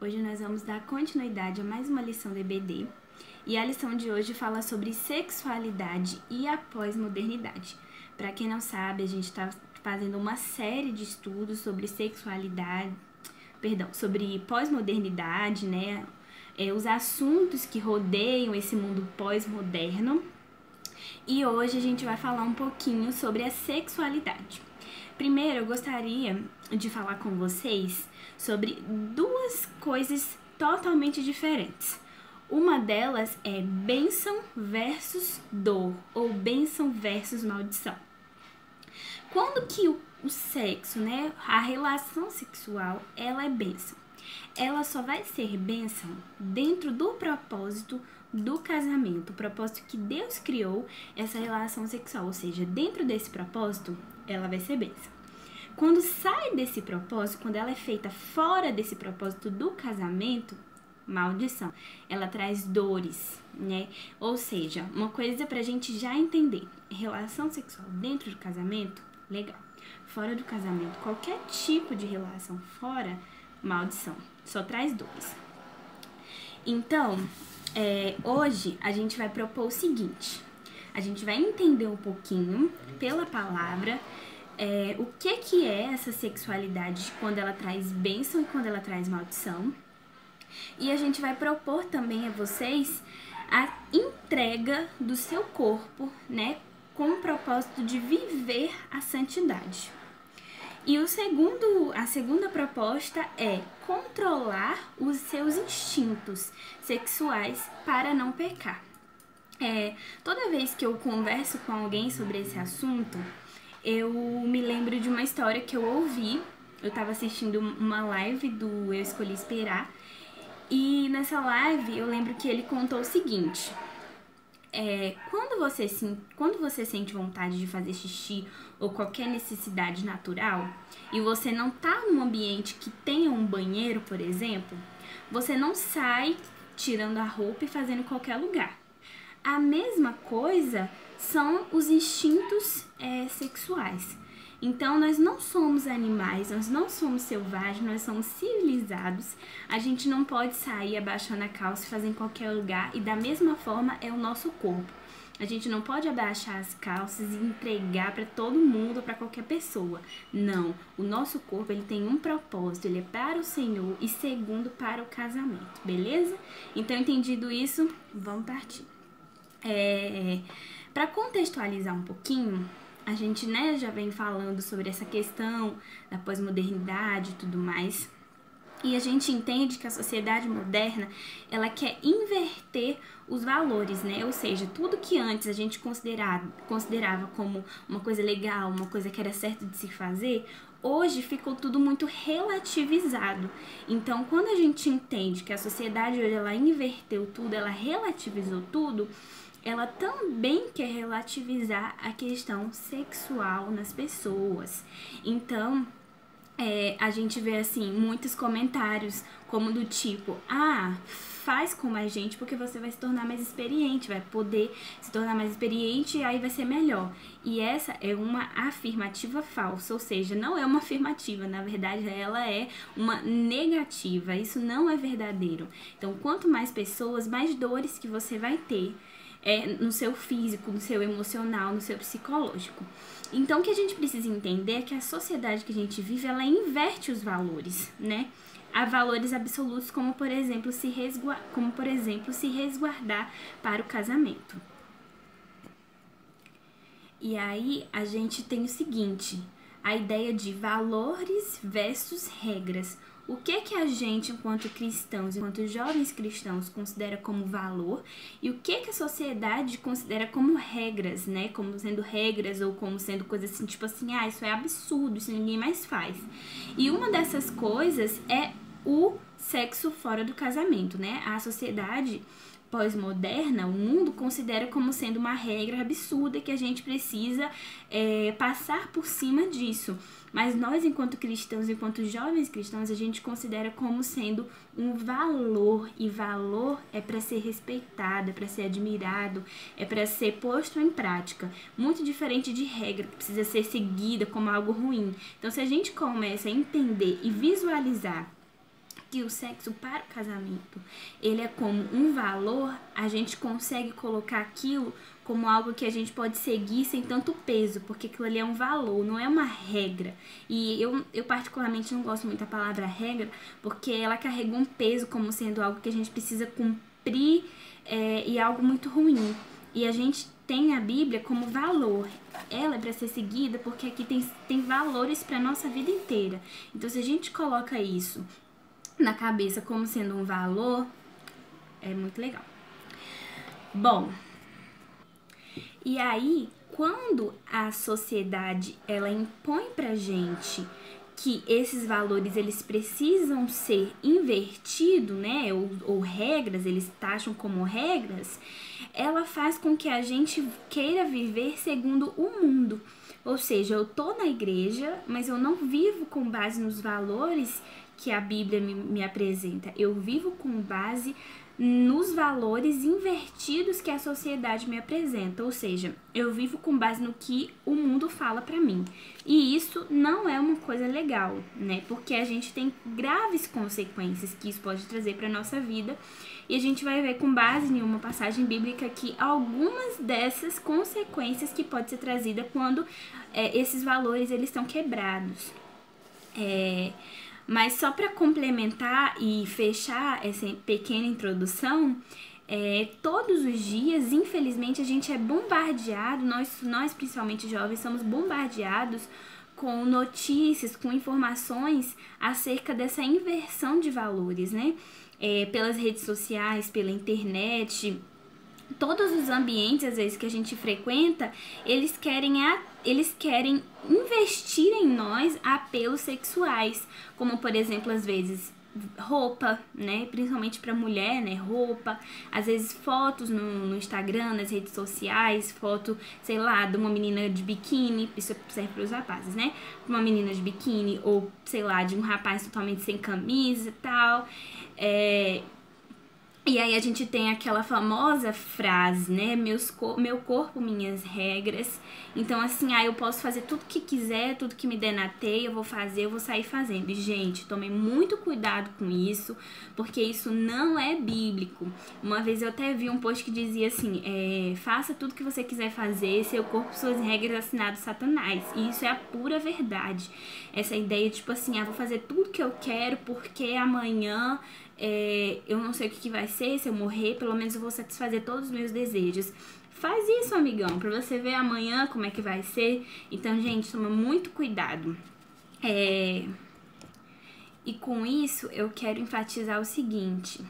Hoje nós vamos dar continuidade a mais uma lição do EBD e a lição de hoje fala sobre sexualidade e a pós-modernidade. Para quem não sabe, a gente está fazendo uma série de estudos sobre sobre pós-modernidade, né? Os assuntos que rodeiam esse mundo pós-moderno. E hoje a gente vai falar um pouquinho sobre a sexualidade. Primeiro, eu gostaria de falar com vocês sobre duas coisas totalmente diferentes. Uma delas é bênção versus dor, ou bênção versus maldição. Quando que o sexo, né, a relação sexual, ela é bênção? Ela só vai ser bênção dentro do propósito do casamento, o propósito que Deus criou essa relação sexual, ou seja, dentro desse propósito, ela vai ser bênção. Quando sai desse propósito, quando ela é feita fora desse propósito do casamento, maldição, ela traz dores, né? Ou seja, uma coisa pra gente já entender, relação sexual dentro do casamento, legal. Fora do casamento, qualquer tipo de relação fora, maldição, só traz dores. Então, hoje a gente vai propor o seguinte, a gente vai entender um pouquinho pela palavra o que é essa sexualidade quando ela traz bênção e quando ela traz maldição. E a gente vai propor também a vocês a entrega do seu corpo, né, com o propósito de viver a santidade. E a segunda proposta é controlar os seus instintos sexuais para não pecar. Toda vez que eu converso com alguém sobre esse assunto, eu me lembro de uma história que eu ouvi. Eu estava assistindo uma live do Eu Escolhi Esperar, e nessa live eu lembro que ele contou o seguinte: quando você sente vontade de fazer xixi ou qualquer necessidade natural e você não tá num ambiente que tenha um banheiro, por exemplo, você não sai tirando a roupa e fazendo em qualquer lugar. A mesma coisa são os instintos sexuais. Então, nós não somos animais, nós não somos selvagens, nós somos civilizados. A gente não pode sair abaixando a calça e fazer em qualquer lugar. E da mesma forma é o nosso corpo. A gente não pode abaixar as calças e entregar para todo mundo, para qualquer pessoa. Não, o nosso corpo ele tem um propósito, ele é para o Senhor e segundo para o casamento, beleza? Então, entendido isso, vamos partir. Para contextualizar um pouquinho, a gente, né, já vem falando sobre essa questão da pós-modernidade e tudo mais. E a gente entende que a sociedade moderna, ela quer inverter os valores, né? Ou seja, tudo que antes a gente considerava como uma coisa legal, uma coisa que era certo de se fazer, hoje ficou tudo muito relativizado. Então, quando a gente entende que a sociedade hoje ela inverteu tudo, ela relativizou tudo, ela também quer relativizar a questão sexual nas pessoas. Então, a gente vê assim muitos comentários como do tipo: faz como a gente porque você vai se tornar mais experiente, vai poder se tornar mais experiente e aí vai ser melhor. E essa é uma afirmativa falsa, ou seja, não é uma afirmativa, na verdade ela é uma negativa, isso não é verdadeiro. Então, quanto mais pessoas, mais dores que você vai ter no seu físico, no seu emocional, no seu psicológico. Então, o que a gente precisa entender é que a sociedade que a gente vive, ela inverte os valores, né? Há valores absolutos, como por exemplo, se resguardar para o casamento. E aí, a gente tem o seguinte, a ideia de valores versus regras. O que a gente, enquanto cristãos, enquanto jovens cristãos, considera como valor e o que a sociedade considera como regras, né? Como sendo regras ou como sendo coisas assim, tipo assim, isso é absurdo, isso ninguém mais faz. E uma dessas coisas é o sexo fora do casamento, né? A sociedade pós-moderna, o mundo considera como sendo uma regra absurda que a gente precisa passar por cima disso. Mas nós, enquanto cristãos, enquanto jovens cristãos, a gente considera como sendo um valor. E valor é para ser respeitado, é para ser admirado, é para ser posto em prática. Muito diferente de regra, que precisa ser seguida como algo ruim. Então, se a gente começa a entender e visualizar que o sexo para o casamento, ele é como um valor, a gente consegue colocar aquilo como algo que a gente pode seguir sem tanto peso, porque aquilo ali é um valor, não é uma regra. E eu particularmente não gosto muito da palavra regra, porque ela carrega um peso como sendo algo que a gente precisa cumprir e algo muito ruim. E a gente tem a Bíblia como valor. Ela é para ser seguida porque aqui tem valores para nossa vida inteira. Então, se a gente coloca isso na cabeça como sendo um valor, é muito legal. Bom, e aí, quando a sociedade ela impõe pra gente que esses valores eles precisam ser invertidos, né, ou regras, eles taxam como regras, ela faz com que a gente queira viver segundo o mundo. Ou seja, eu tô na igreja, mas eu não vivo com base nos valores que a Bíblia me apresenta. Eu vivo com base nos valores invertidos que a sociedade me apresenta, ou seja, eu vivo com base no que o mundo fala pra mim. E isso não é uma coisa legal, né? Porque a gente tem graves consequências que isso pode trazer pra nossa vida. E a gente vai ver com base em uma passagem bíblica que algumas dessas consequências que pode ser trazida quando esses valores eles estão quebrados. Mas só para complementar e fechar essa pequena introdução, todos os dias, infelizmente, a gente é bombardeado, nós principalmente jovens, somos bombardeados com notícias, com informações acerca dessa inversão de valores, né? Pelas redes sociais, pela internet, todos os ambientes, às vezes, que a gente frequenta, eles querem investir em nós apelos sexuais, como, por exemplo, às vezes, roupa, né, principalmente para mulher, né, roupa, às vezes fotos no Instagram, nas redes sociais, foto, sei lá, de uma menina de biquíni, isso serve para os rapazes, né, uma menina de biquíni, ou, sei lá, de um rapaz totalmente sem camisa e tal, e aí a gente tem aquela famosa frase, né? Meu corpo, minhas regras. Então, assim, eu posso fazer tudo que quiser, tudo que me der na teia, eu vou fazer, eu vou sair fazendo. E, gente, tomem muito cuidado com isso, porque isso não é bíblico. Uma vez eu até vi um post que dizia assim, faça tudo que você quiser fazer, seu corpo, suas regras, assinado Satanás. E isso é a pura verdade. Essa ideia, tipo assim, vou fazer tudo que eu quero, porque amanhã... eu não sei o que vai ser, se eu morrer, pelo menos eu vou satisfazer todos os meus desejos. Faz isso, amigão, pra você ver amanhã como é que vai ser. Então, gente, toma muito cuidado. E com isso, eu quero enfatizar o seguinte.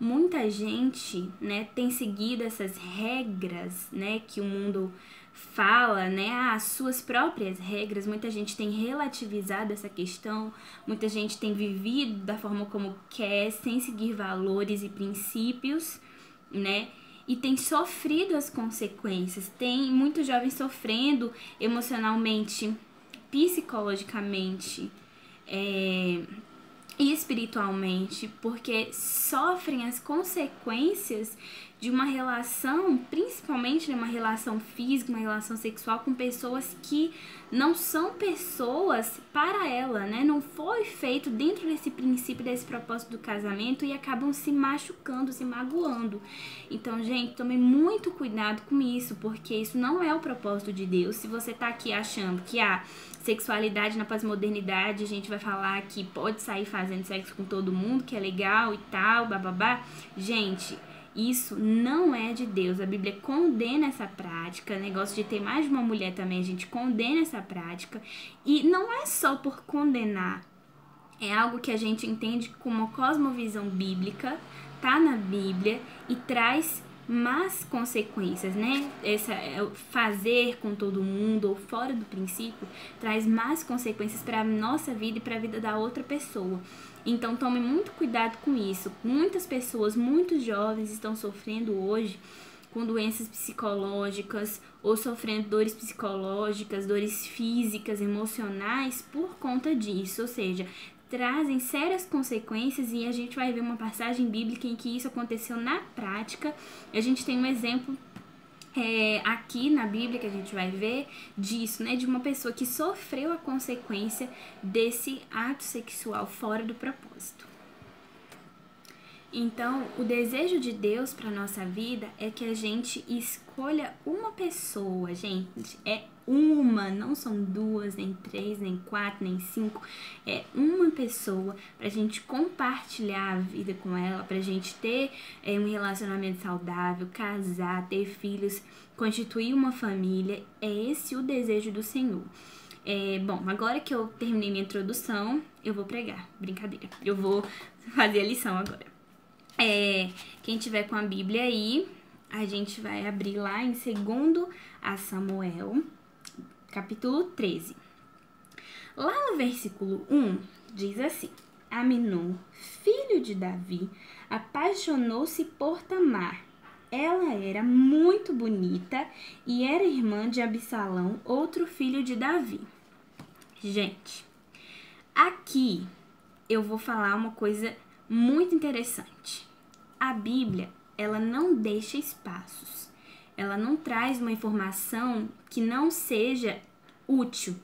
Muita gente, né, tem seguido essas regras, né, que o mundo fala, né, as suas próprias regras. Muita gente tem relativizado essa questão, muita gente tem vivido da forma como quer, sem seguir valores e princípios, né, e tem sofrido as consequências. Tem muitos jovens sofrendo emocionalmente, psicologicamente, e espiritualmente, porque sofrem as consequências de uma relação, principalmente de uma relação física, uma relação sexual com pessoas que não são pessoas para ela, né? Não foi feito dentro desse princípio, desse propósito do casamento e acabam se machucando, se magoando. Então, gente, tome muito cuidado com isso, porque isso não é o propósito de Deus. Se você tá aqui achando que sexualidade na pós-modernidade, a gente vai falar que pode sair fazendo sexo com todo mundo, que é legal e tal, bababá. Gente, isso não é de Deus. A Bíblia condena essa prática. Negócio de ter mais de uma mulher também, a gente condena essa prática. E não é só por condenar. É algo que a gente entende como uma cosmovisão bíblica, tá na Bíblia e traz más consequências, né? Fazer com todo mundo ou fora do princípio traz más consequências para a nossa vida e para a vida da outra pessoa. Então tome muito cuidado com isso. Muitas pessoas, muitos jovens estão sofrendo hoje com doenças psicológicas ou sofrendo dores psicológicas, dores físicas, emocionais por conta disso, ou seja, trazem sérias consequências e a gente vai ver uma passagem bíblica em que isso aconteceu na prática. A gente tem um exemplo aqui na Bíblia que a gente vai ver disso, né, de uma pessoa que sofreu a consequência desse ato sexual fora do propósito. Então, o desejo de Deus para nossa vida é que a gente escolha uma pessoa, gente. É uma, não são duas, nem três, nem quatro, nem cinco. É uma pessoa pra gente compartilhar a vida com ela, pra gente ter um relacionamento saudável, casar, ter filhos, constituir uma família. É esse o desejo do Senhor. Bom, agora que eu terminei minha introdução, eu vou pregar. Brincadeira. Eu vou fazer a lição agora. Quem tiver com a Bíblia aí, a gente vai abrir lá em 2 Samuel, capítulo 13. Lá no versículo 1, diz assim: Aminon, filho de Davi, apaixonou-se por Tamar. Ela era muito bonita e era irmã de Absalão, outro filho de Davi. Gente, aqui eu vou falar uma coisa muito interessante. A Bíblia, ela não deixa espaços. Ela não traz uma informação que não seja útil.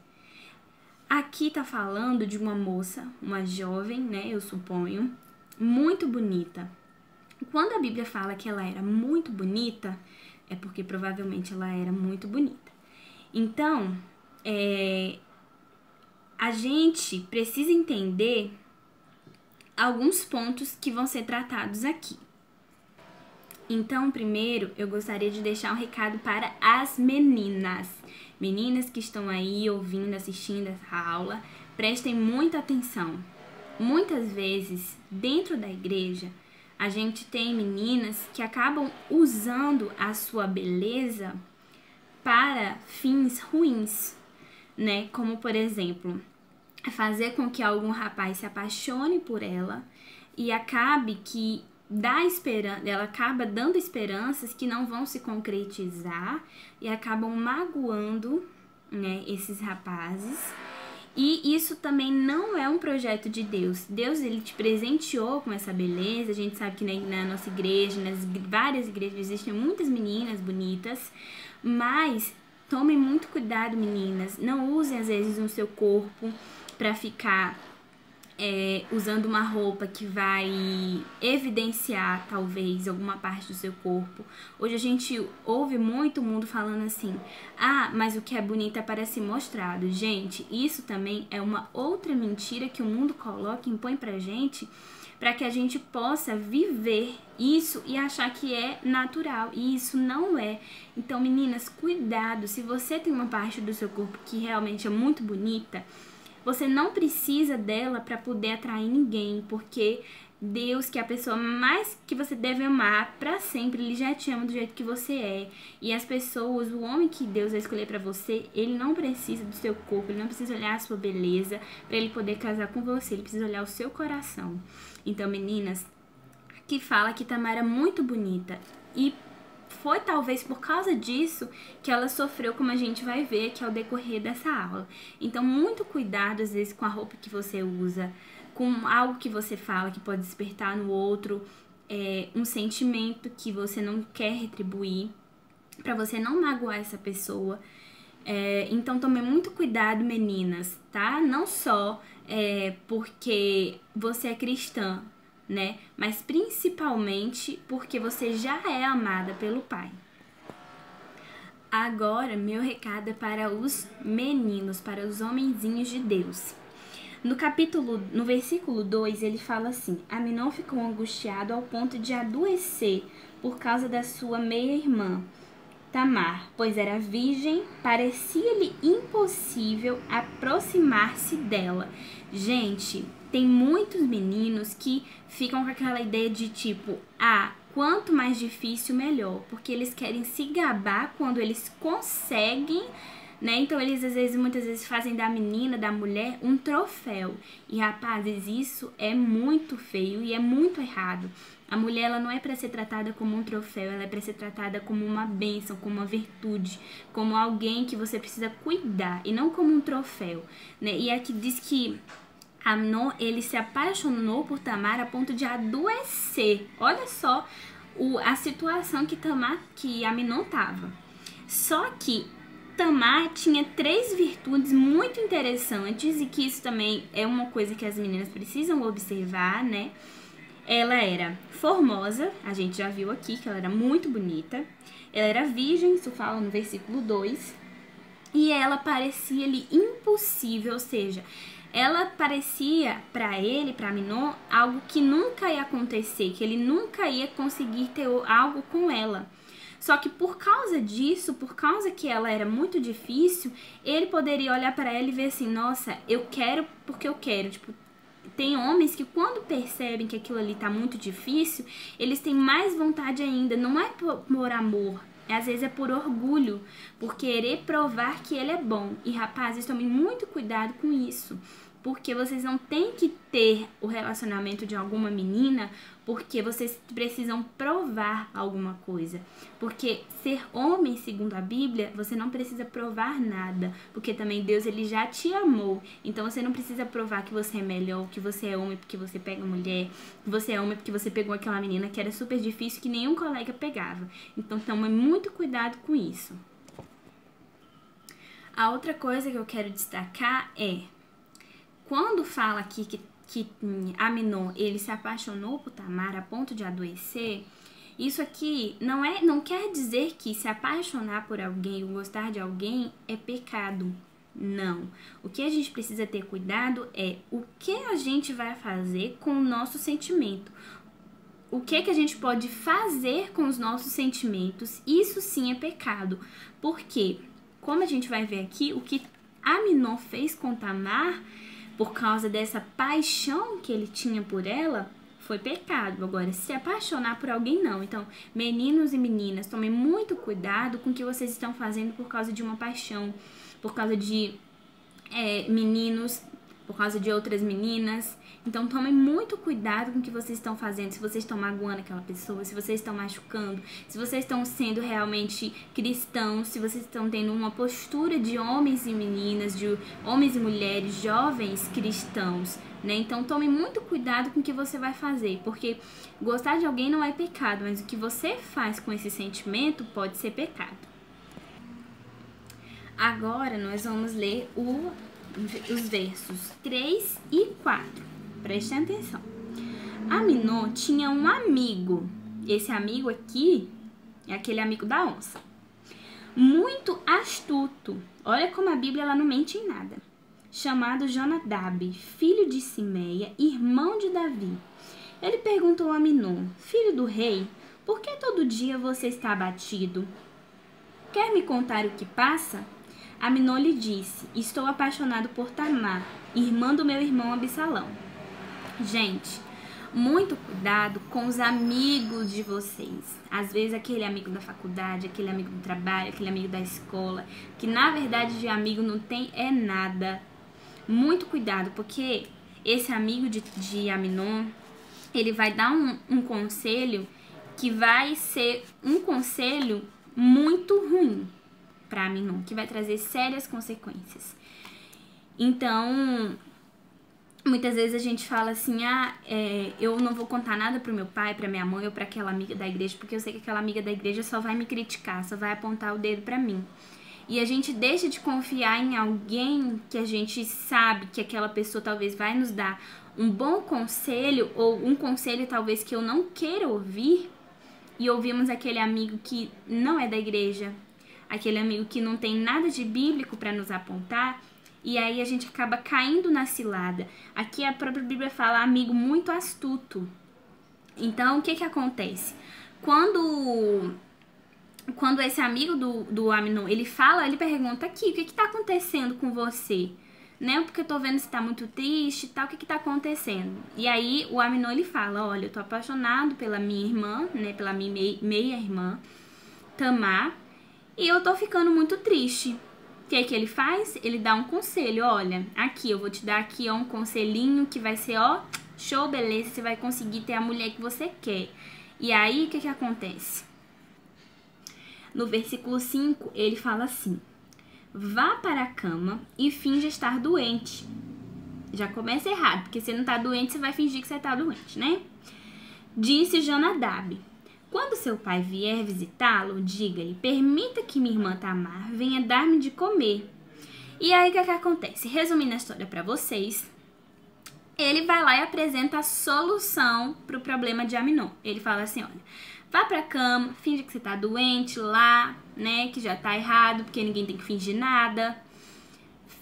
Aqui tá falando de uma moça, uma jovem, né, eu suponho, muito bonita. Quando a Bíblia fala que ela era muito bonita, é porque provavelmente ela era muito bonita. Então, a gente precisa entender alguns pontos que vão ser tratados aqui. Então, primeiro, eu gostaria de deixar um recado para as meninas. Meninas que estão aí ouvindo, assistindo essa aula, prestem muita atenção. Muitas vezes, dentro da igreja, a gente tem meninas que acabam usando a sua beleza para fins ruins, né? Como, por exemplo, fazer com que algum rapaz se apaixone por ela e acabe que ela acaba dando esperanças que não vão se concretizar e acabam magoando, né, esses rapazes. E isso também não é um projeto de Deus. Deus, ele te presenteou com essa beleza. A gente sabe que na nossa igreja, nas várias igrejas, existem muitas meninas bonitas, mas tomem muito cuidado, meninas. Não usem, às vezes, o seu corpo para ficar usando uma roupa que vai evidenciar, talvez, alguma parte do seu corpo. Hoje a gente ouve muito o mundo falando assim: ah, mas o que é bonito é para ser mostrado. Gente, isso também é uma outra mentira que o mundo coloca, impõe pra gente, para que a gente possa viver isso e achar que é natural. E isso não é. Então, meninas, cuidado. Se você tem uma parte do seu corpo que realmente é muito bonita, você não precisa dela para poder atrair ninguém, porque Deus, que é a pessoa mais que você deve amar para sempre, ele já te ama do jeito que você é. E as pessoas, o homem que Deus vai escolher para você, ele não precisa do seu corpo, ele não precisa olhar a sua beleza para ele poder casar com você, ele precisa olhar o seu coração. Então, meninas, que fala que Tamar é muito bonita e foi talvez por causa disso que ela sofreu, como a gente vai ver aqui ao decorrer dessa aula. Então, muito cuidado, às vezes, com a roupa que você usa, com algo que você fala que pode despertar no outro um sentimento que você não quer retribuir, para você não magoar essa pessoa. Então, tome muito cuidado, meninas, tá? Não só porque você é cristã, né? Mas principalmente porque você já é amada pelo Pai. Agora, meu recado é para os meninos, para os homenzinhos de Deus. No versículo 2, ele fala assim: Aminon ficou angustiado ao ponto de adoecer por causa da sua meia-irmã, Tamar, pois era virgem, parecia-lhe impossível aproximar-se dela. Gente, tem muitos meninos que ficam com aquela ideia de tipo, quanto mais difícil, melhor, porque eles querem se gabar quando eles conseguem, né? Então eles muitas vezes fazem da menina, da mulher, um troféu. E rapazes, isso é muito feio e é muito errado. A mulher, ela não é para ser tratada como um troféu, ela é para ser tratada como uma bênção, como uma virtude, como alguém que você precisa cuidar e não como um troféu, né? E aqui diz que Aminon, ele se apaixonou por Tamar a ponto de adoecer. Olha só a situação que Aminon estava. Só que Tamar tinha 3 virtudes muito interessantes e que isso também é uma coisa que as meninas precisam observar, né? Ela era formosa, a gente já viu aqui que ela era muito bonita. Ela era virgem, isso fala no versículo 2. E ela parecia-lhe impossível, ou seja, ela parecia para ele, para Aminon, algo que nunca ia acontecer, que ele nunca ia conseguir ter algo com ela. Só que por causa disso, por causa que ela era muito difícil, ele poderia olhar para ela e ver assim, nossa, eu quero porque eu quero, tipo, tem homens que quando percebem que aquilo ali tá muito difícil, eles têm mais vontade ainda, não é por amor, às vezes é por orgulho, por querer provar que ele é bom. E rapazes, tomem muito cuidado com isso, porque vocês não têm que ter o relacionamento de alguma menina porque vocês precisam provar alguma coisa. Porque ser homem, segundo a Bíblia, você não precisa provar nada, porque também Deus ele já te amou. Então você não precisa provar que você é melhor, que você é homem porque você pega mulher, que você é homem porque você pegou aquela menina que era super difícil que nenhum colega pegava. Então tome muito cuidado com isso. A outra coisa que eu quero destacar é quando fala aqui que Aminon, ele se apaixonou por Tamar a ponto de adoecer, isso aqui não quer dizer que se apaixonar por alguém ou gostar de alguém é pecado. Não. O que a gente precisa ter cuidado é o que a gente vai fazer com o nosso sentimento. O que a gente pode fazer com os nossos sentimentos, isso sim é pecado. Porque, como a gente vai ver aqui, o que Aminon fez com Tamar, por causa dessa paixão que ele tinha por ela, foi pecado. Agora, se apaixonar por alguém, não. Então, meninos e meninas, tomem muito cuidado com o que vocês estão fazendo por causa de uma paixão, por causa de meninos, por causa de outras meninas. Então, tomem muito cuidado com o que vocês estão fazendo, se vocês estão magoando aquela pessoa, se vocês estão machucando, se vocês estão sendo realmente cristãos, se vocês estão tendo uma postura de homens e meninas, de homens e mulheres, jovens cristãos, né? Então, tomem muito cuidado com o que você vai fazer, porque gostar de alguém não é pecado, mas o que você faz com esse sentimento pode ser pecado. Agora, nós vamos ler os versos 3 e 4. Prestem atenção. Aminon tinha um amigo. Esse amigo aqui é aquele amigo da onça. Muito astuto. Olha como a Bíblia ela não mente em nada. Chamado Jonadab, filho de Simeia, irmão de Davi. Ele perguntou a Aminon, filho do rei, por que todo dia você está abatido? Quer me contar o que passa? Aminon lhe disse, estou apaixonado por Tamar, irmã do meu irmão Absalão. Gente, muito cuidado com os amigos de vocês. Às vezes aquele amigo da faculdade, aquele amigo do trabalho, aquele amigo da escola, que na verdade de amigo não tem nada. Muito cuidado, porque esse amigo de Aminon, ele vai dar um conselho que vai ser um conselho muito ruim para Aminon, que vai trazer sérias consequências. Então, muitas vezes a gente fala assim, eu não vou contar nada pro meu pai, pra minha mãe ou pra aquela amiga da igreja, porque eu sei que aquela amiga da igreja só vai me criticar, só vai apontar o dedo pra mim. E a gente deixa de confiar em alguém que a gente sabe que aquela pessoa talvez vai nos dar um bom conselho, ou um conselho talvez que eu não queira ouvir, e ouvimos aquele amigo que não é da igreja, aquele amigo que não tem nada de bíblico pra nos apontar, e aí a gente acaba caindo na cilada. Aqui a própria Bíblia fala amigo muito astuto. Então, o que acontece? Quando esse amigo do Aminon, ele pergunta aqui, o que tá acontecendo com você? Né? Porque eu tô vendo que você tá muito triste e tal, o que tá acontecendo? E aí o Aminon, ele fala, olha, eu tô apaixonado pela minha irmã, né, pela minha meia-irmã, Tamar, e eu tô ficando muito triste. O que é que ele faz? Ele dá um conselho, olha, aqui, eu vou te dar aqui um conselhinho que vai ser, show, beleza, você vai conseguir ter a mulher que você quer. E aí, o que acontece? No versículo 5, ele fala assim, vá para a cama e finja estar doente. Já começa errado, porque se não tá doente, você vai fingir que você tá doente, né? Disse Jonadab, quando seu pai vier visitá-lo, diga-lhe, permita que minha irmã Tamar venha dar-me de comer. E aí, o que acontece? Resumindo a história para vocês, ele vai lá e apresenta a solução pro problema de Aminon. Ele fala assim, olha, vá pra cama, finge que você tá doente lá, né, que já tá errado, porque ninguém tem que fingir nada.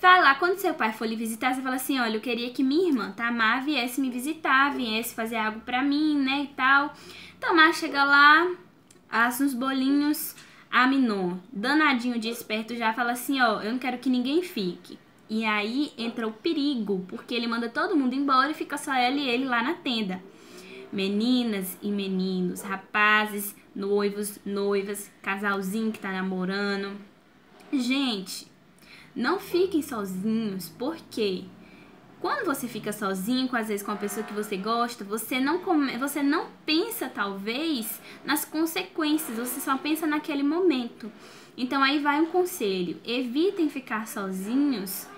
Vai lá, quando seu pai for lhe visitar, você fala assim, olha, eu queria que minha irmã, Tamar, viesse me visitar, viesse fazer algo pra mim, né, e tal. Tamar chega lá, assa uns bolinhos, Aminon, danadinho de esperto, já fala assim, ó, eu não quero que ninguém fique. E aí entra o perigo, porque ele manda todo mundo embora e fica só ela e ele lá na tenda. Meninas e meninos, rapazes, noivos, noivas, casalzinho que tá namorando. Gente, não fiquem sozinhos, porque quando você fica sozinho, às vezes com a pessoa que você gosta, você não pensa, talvez, nas consequências, você só pensa naquele momento. Então aí vai um conselho, evitem ficar sozinhos,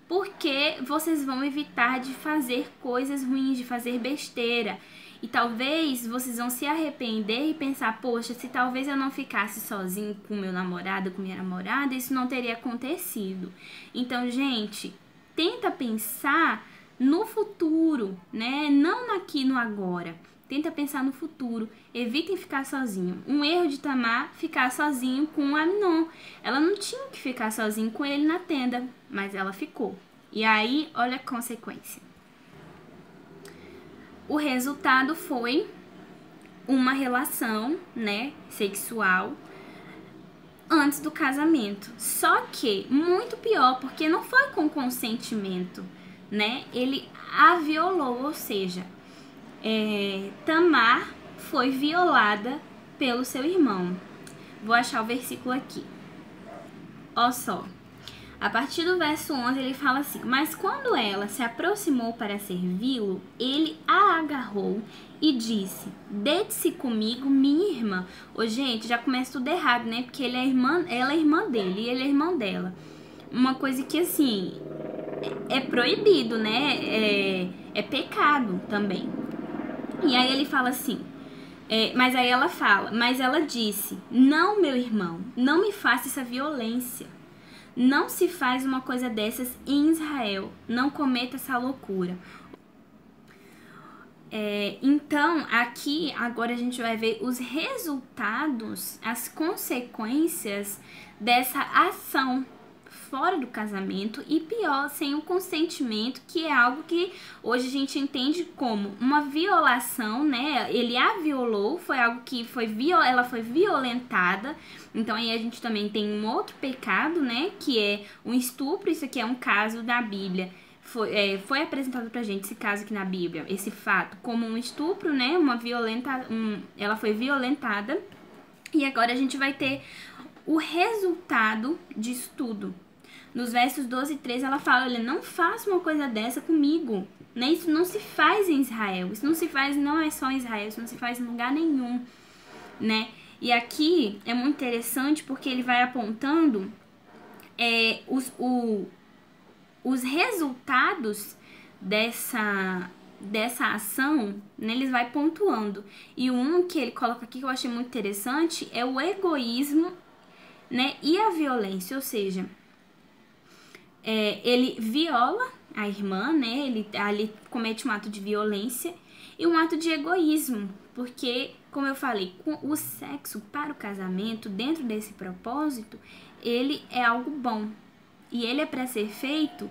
porque vocês vão evitar de fazer coisas ruins, de fazer besteira. E talvez vocês vão se arrepender e pensar, poxa, se talvez eu não ficasse sozinho com meu namorado, com minha namorada, isso não teria acontecido. Então, gente, tenta pensar no futuro, né? Não aqui no agora. Tenta pensar no futuro. Evitem ficar sozinho. Um erro de Tamar, ficar sozinho com Aminon. Ela não tinha que ficar sozinho com ele na tenda, mas ela ficou. E aí, olha a consequência. O resultado foi uma relação, né, sexual antes do casamento. Só que muito pior, porque não foi com consentimento, né? Ele a violou, ou seja, Tamar foi violada pelo seu irmão. Vou achar o versículo aqui. Ó só. A partir do verso 11 ele fala assim, mas quando ela se aproximou para servi-lo, ele a agarrou e disse, deite-se comigo, minha irmã. Ô, gente, já começa tudo errado, né? Porque ela é irmã dele e ele é irmão dela. Uma coisa que, assim, é proibido, né? É pecado também. E aí ele fala assim, mas aí ela fala, mas ela disse, não, meu irmão, não me faça essa violência. Não se faz uma coisa dessas em Israel. Não cometa essa loucura. Então, aqui, agora a gente vai ver os resultados, as consequências dessa ação fora do casamento e pior, sem o consentimento, que é algo que hoje a gente entende como uma violação, né? Ele a violou, foi algo que ela foi violentada. Então aí a gente também tem um outro pecado, né? Que é um estupro. Isso aqui é um caso da Bíblia. Foi apresentado pra gente esse caso aqui na Bíblia, esse fato, como um estupro, né? Ela foi violentada. E agora a gente vai ter o resultado disso tudo. Nos versos 12 e 13 ela fala, olha, não faça uma coisa dessa comigo, né? Isso não se faz em Israel, isso não se faz, não é só em Israel, isso não se faz em lugar nenhum, né? E aqui é muito interessante porque ele vai apontando os resultados dessa ação, né? Eles vai pontuando. E um que ele coloca aqui que eu achei muito interessante é o egoísmo, né? E a violência, ou seja, ele viola a irmã, né? Ele comete um ato de violência e um ato de egoísmo, porque, como eu falei, o sexo para o casamento, dentro desse propósito, ele é algo bom e ele é para ser feito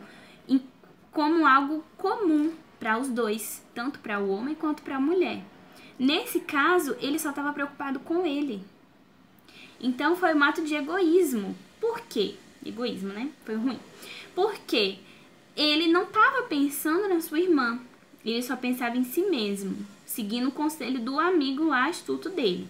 como algo comum para os dois, tanto para o homem quanto para a mulher. Nesse caso, ele só estava preocupado com ele. Então, foi um ato de egoísmo. Por quê? Egoísmo, né? Foi ruim. Porque ele não estava pensando na sua irmã. Ele só pensava em si mesmo, seguindo o conselho do amigo lá astuto dele.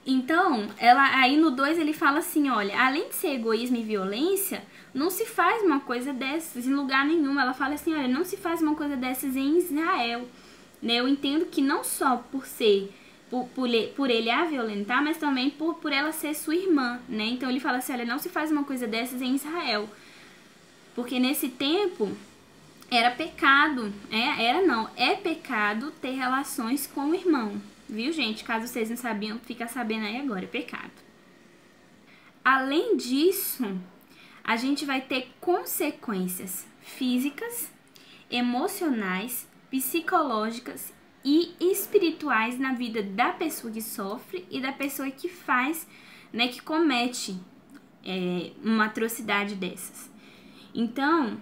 Então, aí no 2 ele fala assim, olha, além de ser egoísmo e violência, não se faz uma coisa dessas em lugar nenhum. Ela fala assim, olha, não se faz uma coisa dessas em Israel. Né? Eu entendo que não só por ele a violentar, mas também por ela ser sua irmã, né? Então ele fala assim, olha, não se faz uma coisa dessas em Israel. Porque nesse tempo era pecado, é pecado ter relações com o irmão. Viu, gente? Caso vocês não sabiam, fica sabendo aí agora, é pecado. Além disso, a gente vai ter consequências físicas emocionais, psicológicas e espirituais na vida da pessoa que sofre e da pessoa que faz, né, que comete uma atrocidade dessas. Então,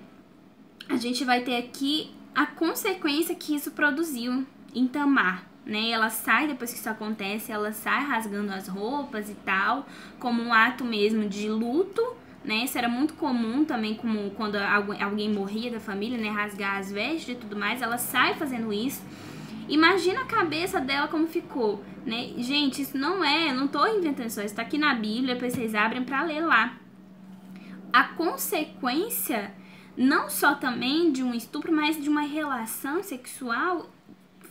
a gente vai ter aqui a consequência que isso produziu em Tamar, né? Ela sai, depois que isso acontece, ela sai rasgando as roupas e tal, como um ato mesmo de luto, né? Isso era muito comum também, como quando alguém morria da família, né? Rasgar as vestes e tudo mais, ela sai fazendo isso. Imagina a cabeça dela como ficou, né? Gente, isso não eu não tô inventando isso tá aqui na Bíblia, depois vocês abrem pra ler lá. A consequência não só também de um estupro, mas de uma relação sexual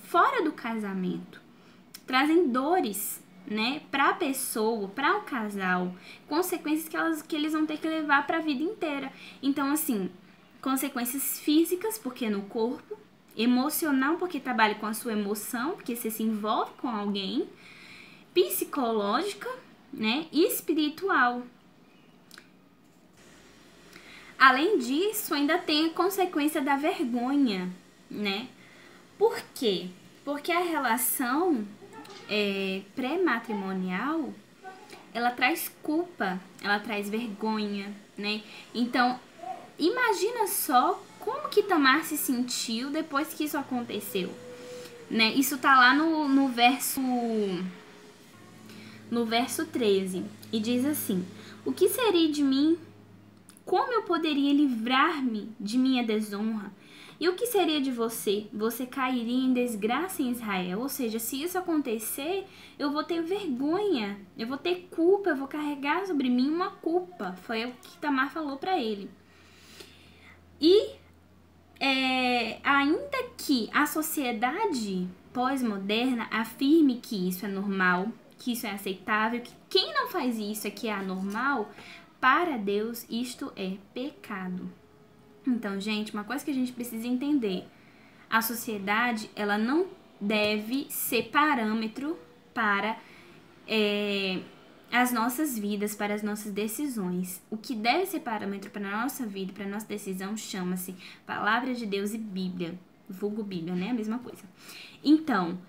fora do casamento. Trazem dores, né, para a pessoa, para o casal, consequências que eles vão ter que levar para a vida inteira. Então, assim, consequências físicas, porque no corpo, emocional, porque trabalha com a sua emoção, porque você se envolve com alguém, psicológica, né, e espiritual. Além disso, ainda tem a consequência da vergonha, né? Por quê? Porque a relação pré-matrimonial, ela traz culpa, ela traz vergonha, né? Então, imagina só como que Tamar se sentiu depois que isso aconteceu, né? Isso tá lá no verso 13, e diz assim: o que seria de mim? Como eu poderia livrar-me de minha desonra? E o que seria de você? Você cairia em desgraça em Israel. Ou seja, se isso acontecer, eu vou ter vergonha, eu vou ter culpa, eu vou carregar sobre mim uma culpa. Foi o que Tamar falou para ele. E ainda que a sociedade pós-moderna afirme que isso é normal, que isso é aceitável, que quem não faz isso é que é anormal, para Deus isto é pecado. Então, gente, uma coisa que a gente precisa entender: a sociedade, ela não deve ser parâmetro para as nossas vidas, para as nossas decisões. O que deve ser parâmetro para a nossa vida, para a nossa decisão, chama-se Palavra de Deus e Bíblia. Vulgo Bíblia, né? A mesma coisa. Então,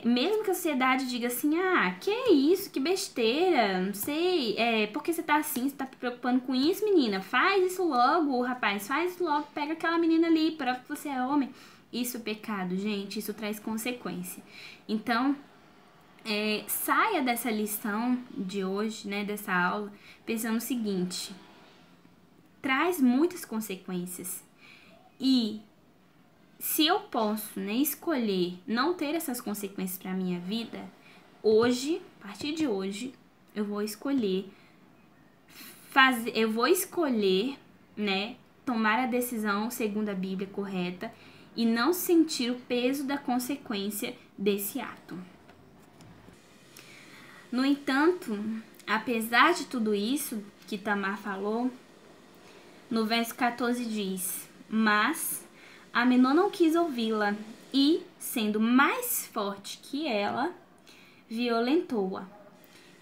mesmo que a sociedade diga assim: que isso, que besteira, não sei, por que você tá assim, você tá se preocupando com isso, menina? Faz isso logo, rapaz, faz isso logo, pega aquela menina ali, prova que você é homem. Isso é pecado, gente, isso traz consequência. Então, saia dessa lição de hoje, né, dessa aula, pensando o seguinte: traz muitas consequências. E se eu posso, né, escolher não ter essas consequências para minha vida, hoje, a partir de hoje, eu vou escolher né, tomar a decisão segundo a Bíblia correta e não sentir o peso da consequência desse ato. No entanto, apesar de tudo isso que Tamar falou, no verso 14 diz: mas Amnon não quis ouvi-la e, sendo mais forte que ela, violentou-a.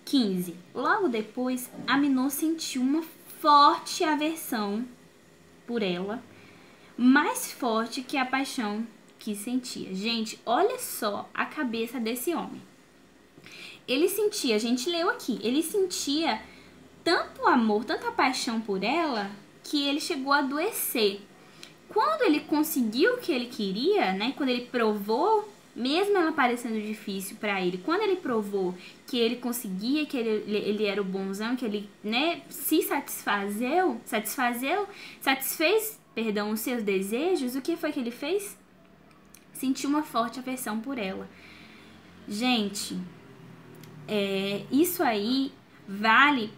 15. Logo depois, Amnon sentiu uma forte aversão por ela, mais forte que a paixão que sentia. Gente, olha só a cabeça desse homem. Ele sentia, a gente leu aqui, ele sentia tanto amor, tanta paixão por ela, que ele chegou a adoecer. Quando ele conseguiu o que ele queria, né, quando ele provou, mesmo ela parecendo difícil para ele, quando ele provou que ele conseguia, que ele era o bonzão, que ele, né, se satisfez, os seus desejos, o que foi que ele fez? Sentiu uma forte aversão por ela. Gente, isso aí vale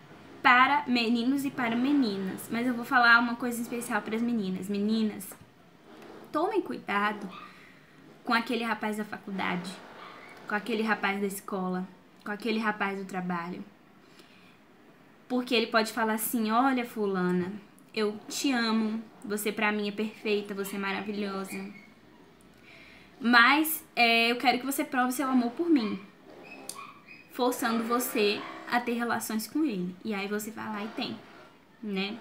para meninos e para meninas, mas eu vou falar uma coisa especial para as meninas. Meninas, tomem cuidado com aquele rapaz da faculdade, com aquele rapaz da escola, com aquele rapaz do trabalho, porque ele pode falar assim: olha, fulana, eu te amo, você pra mim é perfeita, você é maravilhosa, mas eu quero que você prove seu amor por mim, forçando você a ter relações com ele. E aí você vai lá e tem, né?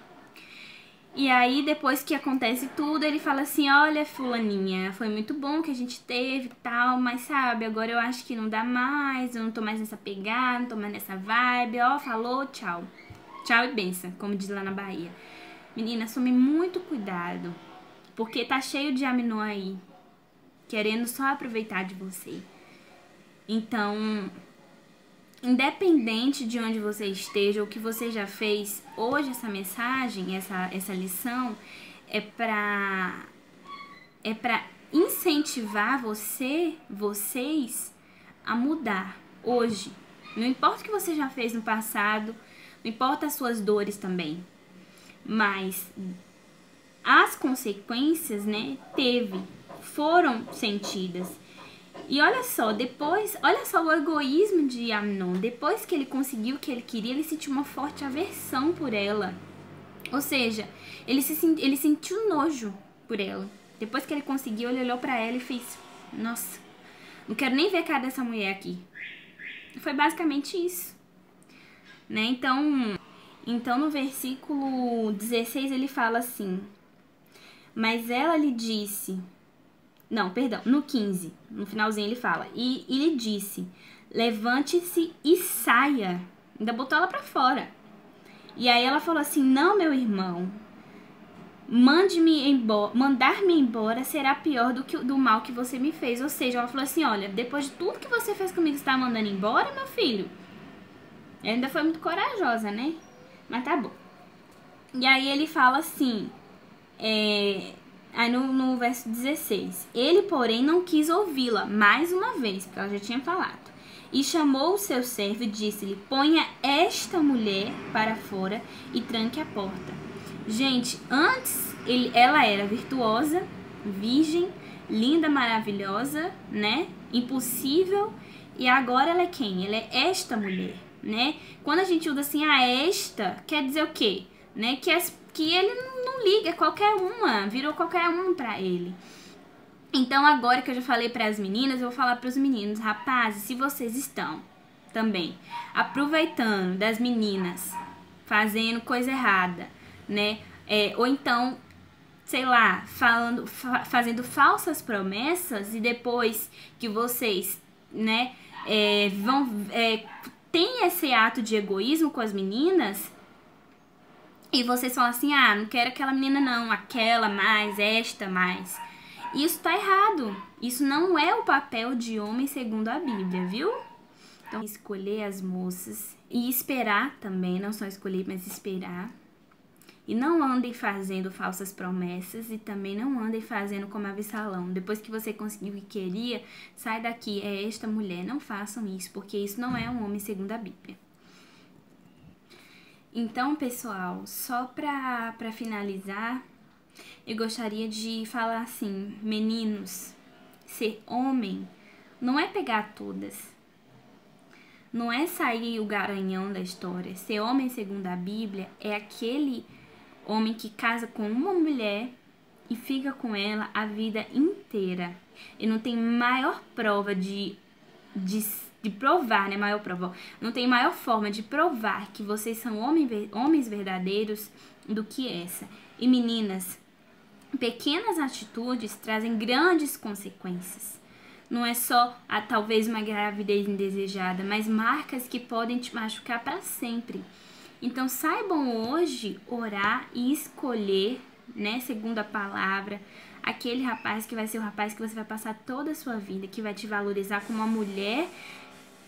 E aí, depois que acontece tudo, ele fala assim, olha, fulaninha, foi muito bom que a gente teve e tal, mas sabe, agora eu acho que não dá mais, eu não tô mais nessa pegada, não tô mais nessa vibe, ó, falou, tchau. Tchau e benção, como diz lá na Bahia. Menina, tome muito cuidado, porque tá cheio de aminô aí, querendo só aproveitar de você. Então, independente de onde você esteja, ou o que você já fez, hoje essa mensagem, essa lição é pra incentivar vocês a mudar hoje. Não importa o que você já fez no passado, não importa as suas dores também, mas as consequências, né, foram sentidas. E olha só, olha só o egoísmo de Amnon. Depois que ele conseguiu o que ele queria, ele sentiu uma forte aversão por ela. Ou seja, ele sentiu nojo por ela. Depois que ele conseguiu, ele olhou pra ela e fez: nossa, não quero nem ver a cara dessa mulher aqui. Foi basicamente isso, né? Então no versículo 16 ele fala assim: mas ela lhe disse... Não, perdão, no 15, no finalzinho ele fala: e lhe disse, levante-se e saia. Ainda botou ela pra fora. E aí ela falou assim: não, meu irmão, mandar-me embora será pior do mal que você me fez. Ou seja, ela falou assim: olha, depois de tudo que você fez comigo, você tá mandando embora, meu filho? Ela ainda foi muito corajosa, né? Mas tá bom. E aí ele fala assim, aí no verso 16, ele, porém, não quis ouvi-la mais uma vez, porque ela já tinha falado. E chamou o seu servo e disse-lhe: ponha esta mulher para fora e tranque a porta. Gente, antes ela era virtuosa, virgem, linda, maravilhosa, né? Impossível. E agora ela é quem? Ela é esta mulher, né? Quando a gente usa assim, esta, quer dizer o quê? Né? Que ele não liga, qualquer uma, virou qualquer um pra ele. Então agora que eu já falei para as meninas, eu vou falar para os meninos. Rapazes, se vocês estão também aproveitando das meninas, fazendo coisa errada, né? Ou então, sei lá, fazendo falsas promessas e depois que vocês, né, tem esse ato de egoísmo com as meninas e vocês falam assim: não quero aquela menina não, aquela mais, esta mais. Isso tá errado. Isso não é o papel de homem segundo a Bíblia, viu? Então, escolher as moças e esperar também, não só escolher, mas esperar. E não andem fazendo falsas promessas e também não andem fazendo como Absalão. Depois que você conseguiu o que queria, sai daqui, é esta mulher. Não façam isso, porque isso não é um homem segundo a Bíblia. Então, pessoal, só pra finalizar, eu gostaria de falar assim: meninos, ser homem não é pegar todas. Não é sair o garanhão da história. Ser homem segundo a Bíblia é aquele homem que casa com uma mulher e fica com ela a vida inteira. E não tem maior prova de provar, né? Maior prova. Não tem maior forma de provar que vocês são homens verdadeiros do que essa. E meninas, pequenas atitudes trazem grandes consequências. Não é só talvez uma gravidez indesejada, mas marcas que podem te machucar para sempre. Então saibam hoje orar e escolher, né, segundo a palavra, aquele rapaz que vai ser o rapaz que você vai passar toda a sua vida, que vai te valorizar como uma mulher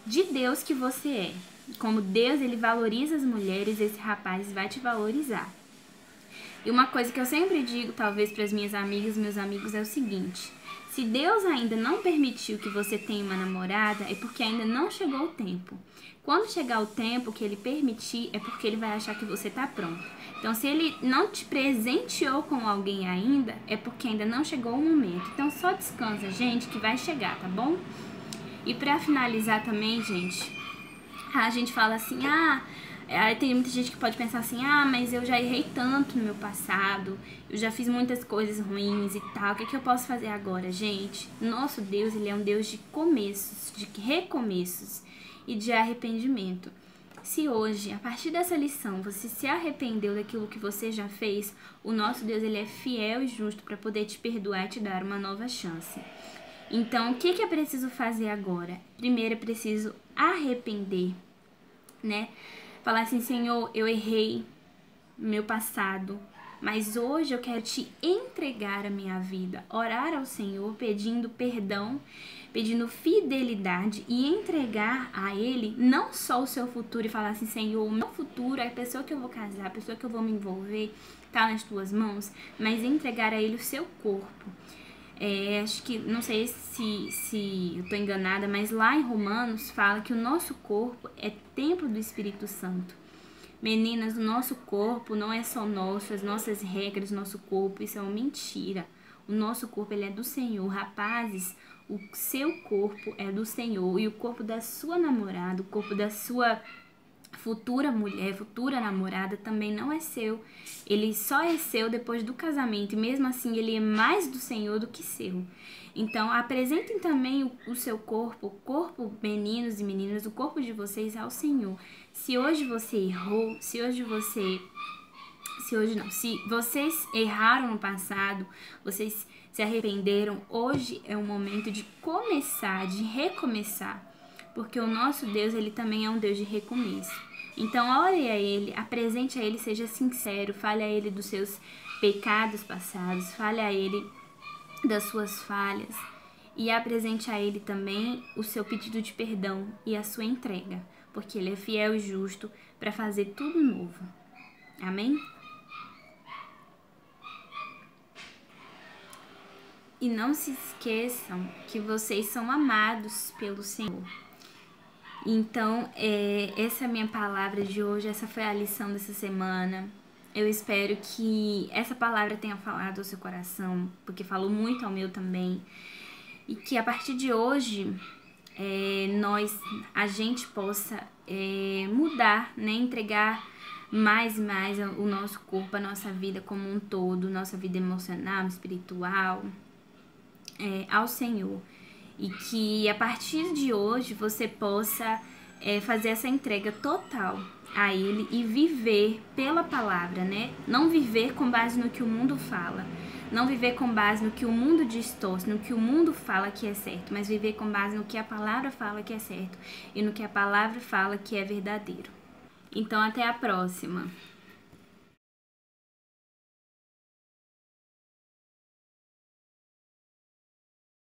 de Deus que você é. Como Deus, ele valoriza as mulheres, esse rapaz vai te valorizar. E uma coisa que eu sempre digo, talvez para as minhas amigas e meus amigos, é o seguinte: se Deus ainda não permitiu que você tenha uma namorada, é porque ainda não chegou o tempo. Quando chegar o tempo que ele permitir, é porque ele vai achar que você tá pronto. Então, se ele não te presenteou com alguém ainda, é porque ainda não chegou o momento. Então, só descansa, gente, que vai chegar, tá bom? E pra finalizar também, gente, a gente fala assim: tem muita gente que pode pensar assim: mas eu já errei tanto no meu passado, eu já fiz muitas coisas ruins e tal, o que eu posso fazer agora? Gente, nosso Deus, ele é um Deus de começos, de recomeços e de arrependimento. Se hoje, a partir dessa lição, você se arrependeu daquilo que você já fez, o nosso Deus, ele é fiel e justo para poder te perdoar e te dar uma nova chance. Então, o que é preciso fazer agora? Primeiro é preciso arrepender, né? Falar assim, Senhor, eu errei no meu passado, mas hoje eu quero te entregar a minha vida. Orar ao Senhor pedindo perdão, pedindo fidelidade e entregar a Ele não só o seu futuro e falar assim, Senhor, o meu futuro, a pessoa que eu vou casar, a pessoa que eu vou me envolver, tá nas tuas mãos, mas entregar a Ele o seu corpo. Acho que, não sei se eu tô enganada, mas lá em Romanos fala que o nosso corpo é templo do Espírito Santo. Meninas, o nosso corpo não é só nosso, as nossas regras, nosso corpo, isso é uma mentira. O nosso corpo, ele é do Senhor. Rapazes, o seu corpo é do Senhor. E o corpo da sua namorada, o corpo da sua futura mulher, futura namorada, também não é seu. Ele só é seu depois do casamento. E mesmo assim, ele é mais do Senhor do que seu. Então, apresentem também o seu corpo, meninos e meninas, o corpo de vocês ao Senhor. Se hoje você errou, se vocês erraram no passado, vocês se arrependeram, hoje é o momento de começar, de recomeçar. Porque o nosso Deus, ele também é um Deus de recomeço. Então, ore a Ele, apresente a Ele, seja sincero, fale a Ele dos seus pecados passados, fale a Ele das suas falhas e apresente a Ele também o seu pedido de perdão e a sua entrega, porque Ele é fiel e justo para fazer tudo novo. Amém? E não se esqueçam que vocês são amados pelo Senhor. Então, essa é a minha palavra de hoje, essa foi a lição dessa semana. Eu espero que essa palavra tenha falado ao seu coração, porque falou muito ao meu também. E que a partir de hoje, a gente possa mudar, né? Entregar mais e mais o nosso corpo, a nossa vida como um todo, nossa vida emocional, espiritual, ao Senhor. E que a partir de hoje você possa fazer essa entrega total a Ele e viver pela palavra, né? Não viver com base no que o mundo fala, não viver com base no que o mundo distorce, no que o mundo fala que é certo, mas viver com base no que a palavra fala que é certo e no que a palavra fala que é verdadeiro. Então, até a próxima!